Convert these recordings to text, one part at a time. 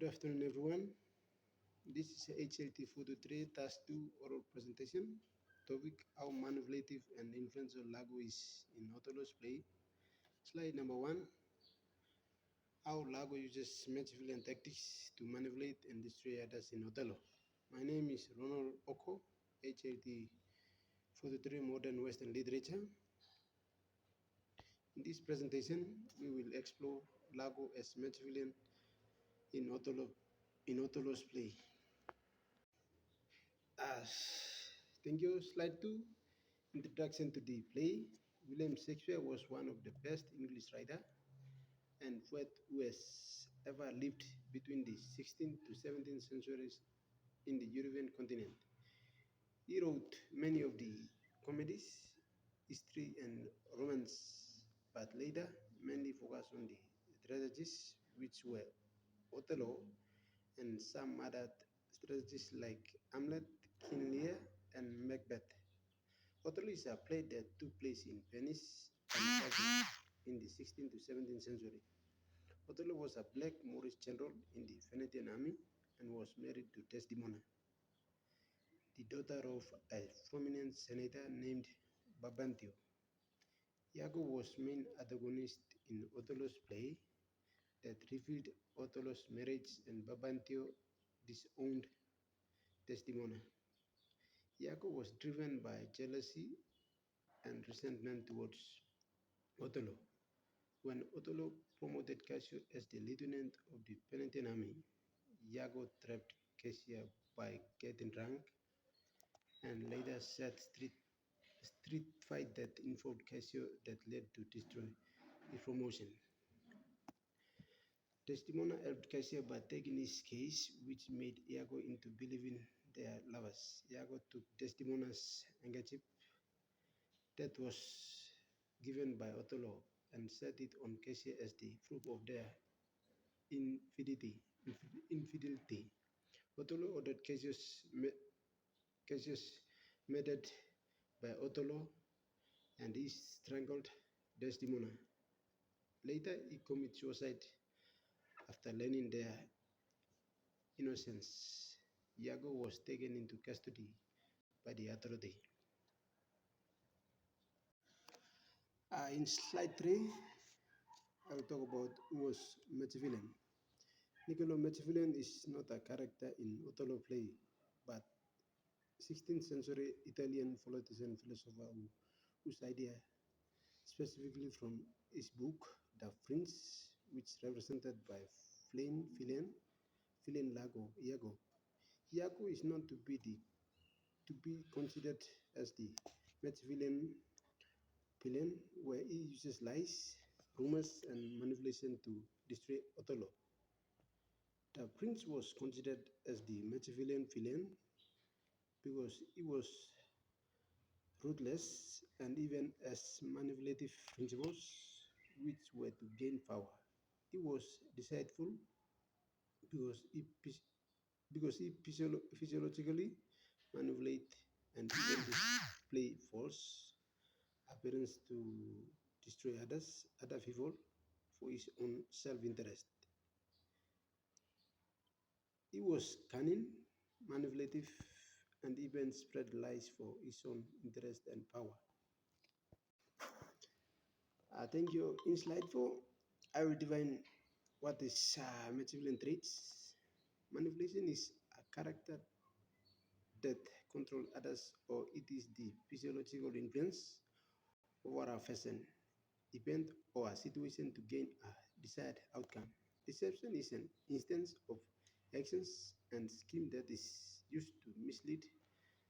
Good afternoon, everyone. This is HLT Photo 3 Task 2 oral presentation. Topic: how manipulative and influential Lago is in Othello's play. Slide number 1: how Lago uses Machiavellian tactics to manipulate and destroy others in Othello. My name is Ronald Oko, HLT Photo 3 Modern Western Literature. In this presentation, we will explore Lago as Machiavellian in Othello's play. Thank you. Slide 2. Introduction to the play. William Shakespeare was one of the best English writer and poet who has ever lived between the 16th to 17th centuries in the European continent. He wrote many of the comedies, history, and romance, but later mainly focused on the tragedies, which were Othello and some other tragedies like Hamlet, King Lear, and Macbeth. Othello is a play that took place in Venice and Italy in the 16th to 17th century. Othello was a black Moorish general in the Venetian army and was married to Desdemona, the daughter of a prominent senator named Brabantio. Iago was main antagonist in Othello's play that revealed Othello's marriage and Brabantio disowned Desdemona. Iago was driven by jealousy and resentment towards Othello. When Othello promoted Cassio as the lieutenant of the Venetian army, Iago trapped Cassio by getting drunk and later set street fight that involved Cassio that led to destroy his promotion. Desdemona helped Cassio by taking his case, which made Iago into believing they are lovers. Iago took Desdemona's handkerchief that was given by Othello and set it on Cassio as the proof of their infidelity. Othello ordered Cassius murdered by Othello, and he strangled Desdemona. Later, he committed suicide after learning their innocence. Iago was taken into custody by the authority. In slide 3, I will talk about who was Machiavellian. Niccolo Machiavellian is not a character in Othello play, but 16th century Italian politician philosopher whose idea, specifically from his book The Prince, which represented by Villain Lago, Iago. Iago is known to be considered as the Machiavellian villain, where he uses lies, rumors, and manipulation to destroy Othello. The prince was considered as the Machiavellian villain because he was ruthless and even as manipulative principles which were to gain power. He was deceitful because he physiologically manipulate and even display false appearance to destroy other people for his own self-interest. He was cunning, manipulative, and even spread lies for his own interest and power. Thank you. In slide 4, I will define what is Machiavellian traits. Manipulation is a character that controls others, or it is the physiological influence over a person, event, or a situation to gain a desired outcome. Deception is an instance of actions and scheme that is used to mislead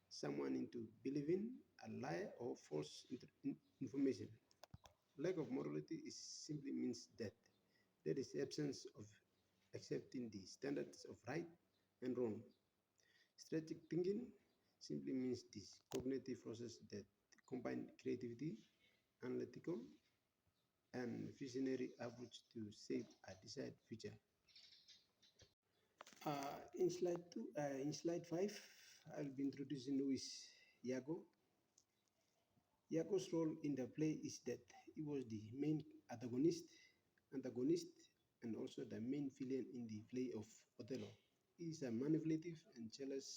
someone into believing a lie or false information. Lack of morality is simply means that there is absence of accepting the standards of right and wrong. Strategic thinking simply means this cognitive process that combine creativity, analytical, and visionary approach to save a desired future. In slide 5, I'll be introducing who is Iago. Iago's role in the play is that he was the main antagonist and also the main villain in the play of Othello. He is a manipulative and jealous,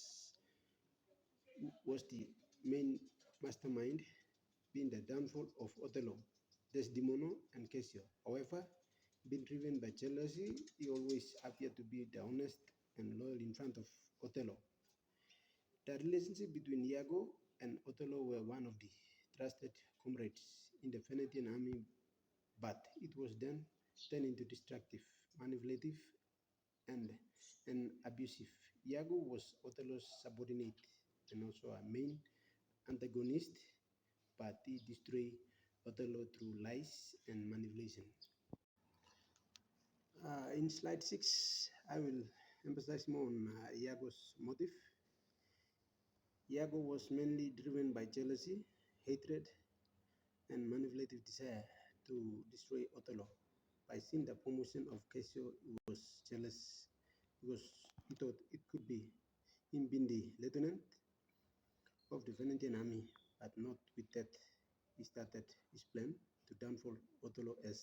was the main mastermind being the downfall of Othello, Desdemona, and Cassio. However, being driven by jealousy, he always appeared to be the honest and loyal in front of Othello. The relationship between Iago and Othello were one of the trusted comrades in the Venetian army, but it was then turned into destructive, manipulative, and, and abusive. Iago was Othello's subordinate and also a main antagonist, but he destroyed Othello through lies and manipulation. In slide 6, I will emphasize more on Iago's motive. Iago was mainly driven by jealousy, hatred, and manipulative desire to destroy Othello. By seeing the promotion of Cassio, he was jealous because he thought it could be him being the lieutenant of the Venetian army, but not with that. He started his plan to downfall Othello as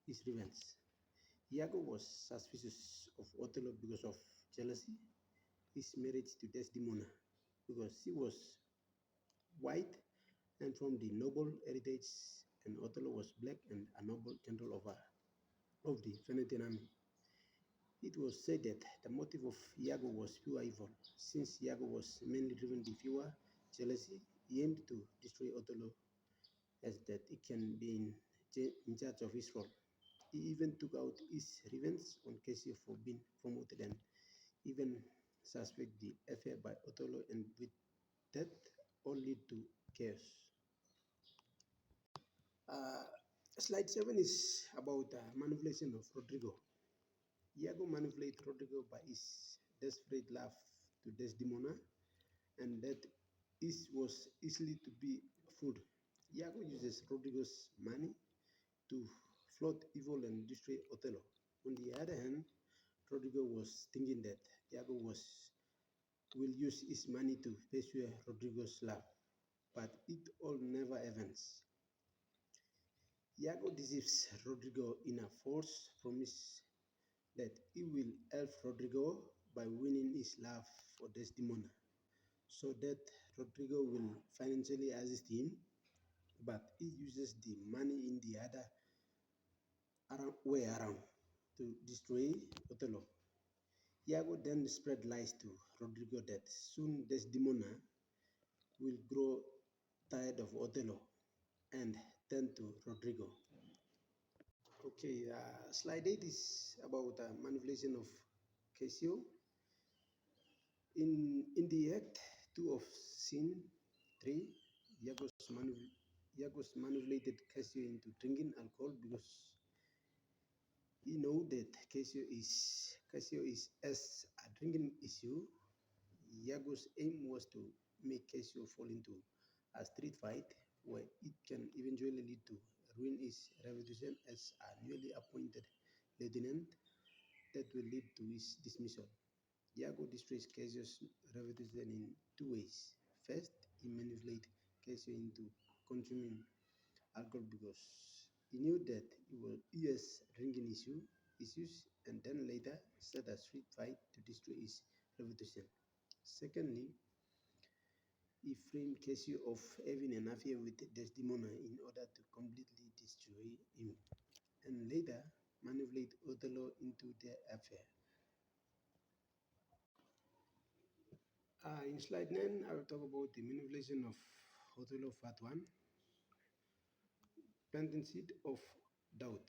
his revenge. Iago was suspicious of Othello because of jealousy, his marriage to Desdemona, because she was white and from the noble heritage, and Othello was black and a noble general of the Venetian army. It was said that the motive of Iago was pure evil. Since Iago was mainly driven by pure jealousy, he aimed to destroy Othello as that he can be in charge of his role. He even took out his revenge on Cassio for being promoted and even suspect the affair by Othello, and with that all lead to chaos. Uh, Slide 7 is about manipulation of Rodrigo. Iago manipulated Rodrigo by his desperate love to Desdemona, and that was easily to be fooled. Iago uses Rodrigo's money to float evil and destroy Othello. On the other hand, Rodrigo was thinking that Iago will use his money to pursue Rodrigo's love, but it all never happens. Iago deceives Rodrigo in a false promise that he will help Rodrigo by winning his love for Desdemona, so that Rodrigo will financially assist him, but he uses the money in the other way around to destroy Othello. Iago then spread lies to Rodrigo that soon Desdemona will grow tired of Othello and turn to Rodrigo. Okay, slide 8 is about manipulation of Cassio. In the Act 2 of Scene 3, Iago's manipulated Cassio into drinking alcohol because he know that Cassio is as a drinking issue. Iago's aim was to make Cassio fall into a street fight where it can eventually lead to ruin his reputation as a newly appointed lieutenant that will lead to his dismissal. Iago destroys Cassio's reputation in two ways. First, he manipulates Cassio into consuming alcohol because he knew that he has drinking issues, and then later set a street fight to destroy his reputation. Secondly, he framed Cassio of having an affair with Desdemona in order to completely destroy him, and later manipulate Othello into their affair. In slide 9, I will talk about the manipulation of Othello Part 1, planting seed of doubt.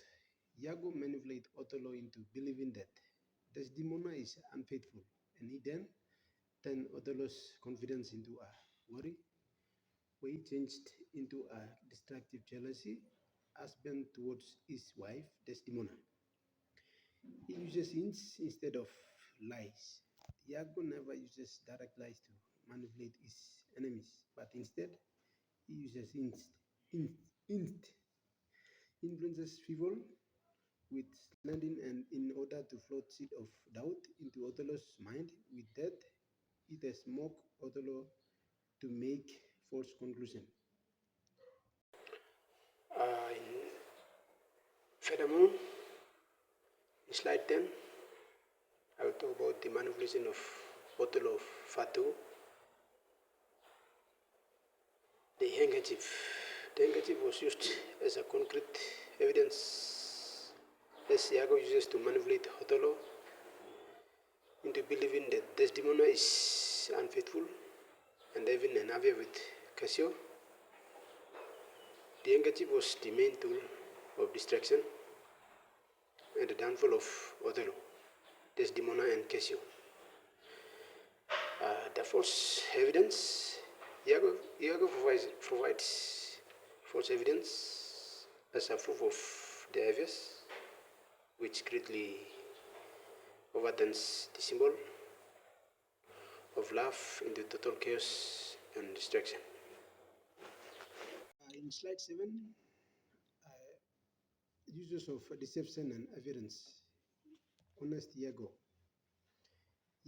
Iago manipulates Othello into believing that Desdemona is unfaithful, and he then turned Othello's confidence into a worry, where he changed into a destructive jealousy husband towards his wife Desdemona. He uses hints instead of lies. Iago never uses direct lies to manipulate his enemies, but instead he uses hint influences people with slandering and in order to float seed of doubt into Othello's mind. With that, it has mocked Othello to make false conclusion. Furthermore, In slide 10, I will talk about the manipulation of Othello of Fatu. The handkerchief. The handkerchief was used as a concrete evidence as Iago uses to manipulate Othello into believing that Desdemona is unfaithful and having an affair with Cassio. The handkerchief was the main tool of distraction and the downfall of Othello, Desdemona, and Cassio. The false evidence. Iago provides false evidence as a proof of the obvious, which greatly overturns the symbol of love into total chaos and destruction. In slide 7, uses of deception and appearance. Honest Iago.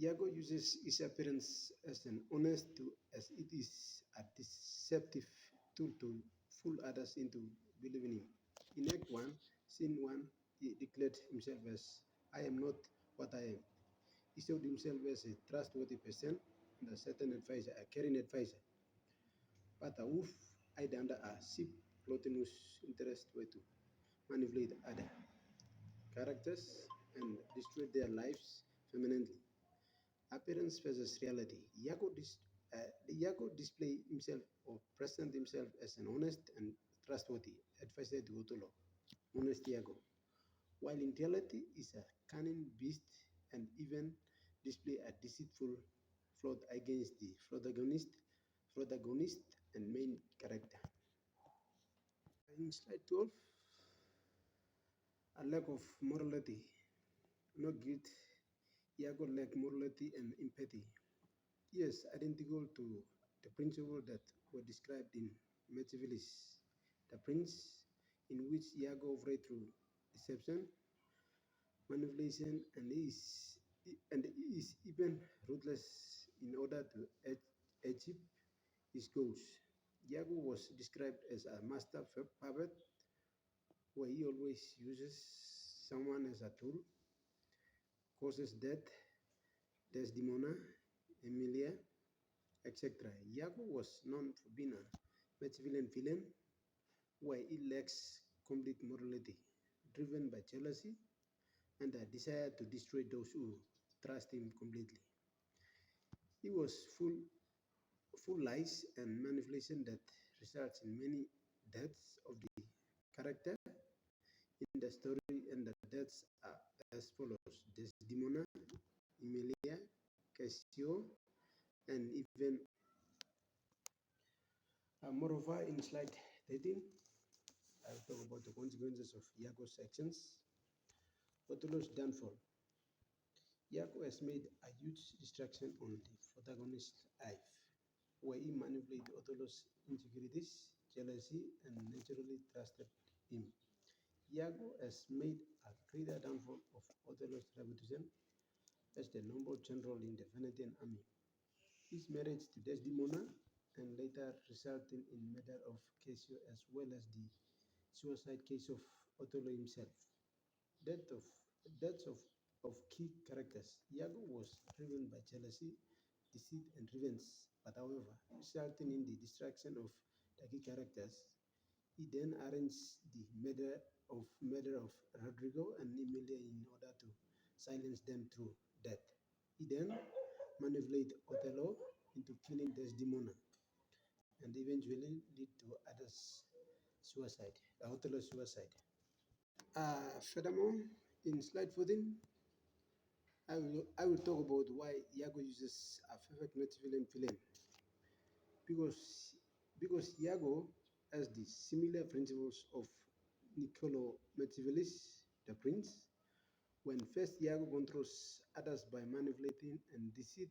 Iago uses his appearance as an honest as it is a deceptive tool to fool others into believing him. In Act 1, Scene 1, he declared himself as, I am not what I am. He showed himself as a trustworthy person and a certain advisor, a caring advisor. But a wolf hid under a sheep plotting whose interests were to manipulate other characters and destroy their lives permanently. Appearance versus reality. Iago displayed himself or presented himself as an honest and trustworthy advisor to Othello. Honest Iago. While in reality is a cunning beast and even display a deceitful plot against the protagonist and main character. In slide 12, a lack of morality, no guilt. Iago lacked morality and empathy. Yes, identical to the principle that were described in Machiavelli's The Prince, in which Iago operated through deception, manipulation, and is even ruthless in order to achieve his goals. Iago was described as a master puppet, where he always uses someone as a tool, causes death, Desdemona, Emilia, etc. Iago was known for being a Machiavellian villain, where he lacks complete morality, driven by jealousy and a desire to destroy those who trust him completely. He was full lies and manipulation that results in many deaths of the character in the story, and the deaths are as follows: Desdemona, Emilia, Cassio, and even moreover, in slide 13, I'll talk about the consequences of Iago's actions. Othello's downfall. Iago has made a huge distraction on the protagonist's life, where he manipulated Othello's insecurities, jealousy, and naturally trusted him. Iago has made a greater downfall of Othello's reputation as the noble general in the Venetian army. His marriage to Desdemona and later resulting in murder of Cassio, as well as the suicide case of Othello himself. Death of deaths of key characters. Iago was driven by jealousy, deceit, and revenge, but however, resulting in the destruction of the key characters. He then arranged the murder of Rodrigo and Emilia in order to silence them through death. He then manipulated Othello into killing Desdemona and eventually lead to others' suicide, Othello's suicide. Furthermore, in slide 14, I will talk about why Iago uses a perfect Machiavellian villain. Because Iago has the similar principles of Niccolo Machiavelli's The Prince. When first Iago controls others by manipulating and deceit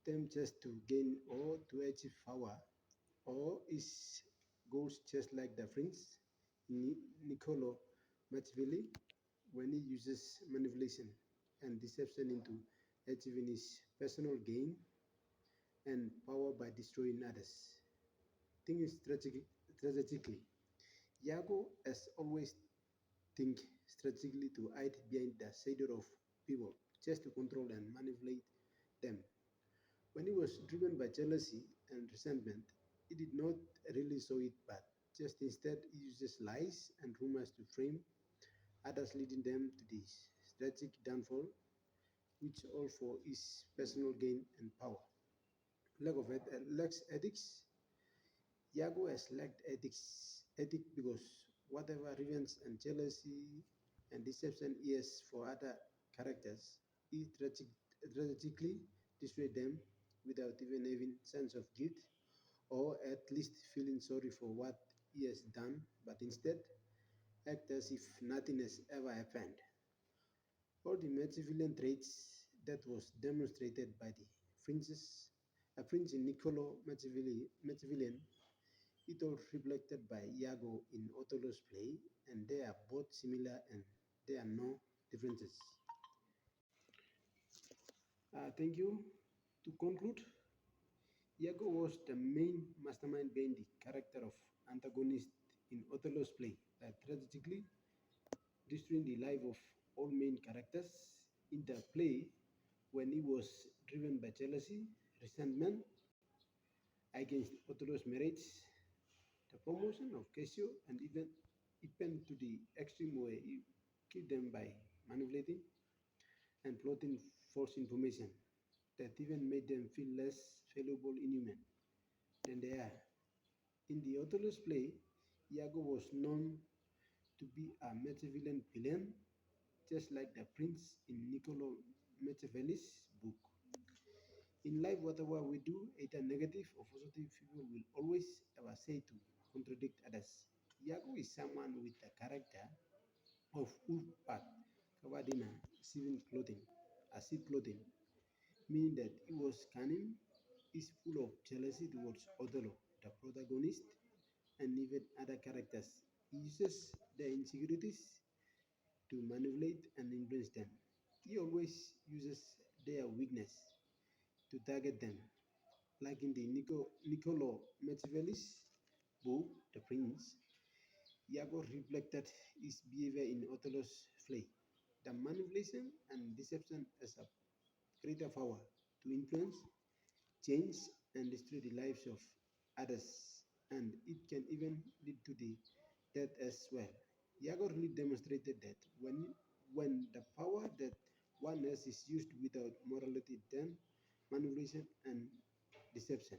them just to gain or to achieve power, or his goals just like the Prince, Niccolo Machiavelli, when he uses manipulation and deception into achieving his personal gain and power by destroying others. Think strategically. Iago has always think strategically to hide behind the shadow of people, just to control and manipulate them. When he was driven by jealousy and resentment, he did not really show it, but just instead he uses lies and rumors to frame others, leading them to this strategic downfall, which all for his personal gain and power. Lacks ethics. Iago has lacked ethic because whatever revenge and jealousy and deception he has for other characters, he tragically destroyed them without even having sense of guilt or at least feeling sorry for what he has done, but instead act as if nothing has ever happened. All the Machiavellian traits that was demonstrated by the princes, a prince in Niccolo Machiavellian, it all reflected by Iago in Othello's play, and they are both similar and there are no differences. Thank you. To conclude, Iago was the main mastermind behind the character of antagonist in Othello's play, tragically destroying the life of all main characters in the play when he was driven by jealousy, resentment against Othello's marriage, the promotion of Cassio, and even to the extreme where he killed them by manipulating and plotting false information that even made them feel less valuable inhuman than they are. In the Othello's play, Iago was known to be a Machiavellian villain, just like the prince in Niccolo Machiavelli's book. In life, whatever we do, either negative or positive, people will always have a say to contradict others. Iago is someone with the character of Ulfbert covered in a civil clothing, a sheep clothing, meaning that he was cunning, is full of jealousy towards Othello, the protagonist, and even other characters. He uses their insecurities to manipulate and influence them. He always uses their weakness to target them, like in the Niccolo Machiavelli's book, The Prince. Iago reflected his behavior in Othello's play. The manipulation and deception as a greater power to influence, change, and destroy the lives of others, and it can even lead to the death as well. Iago really demonstrated that when the power that one has is used without morality, then manipulation and deception.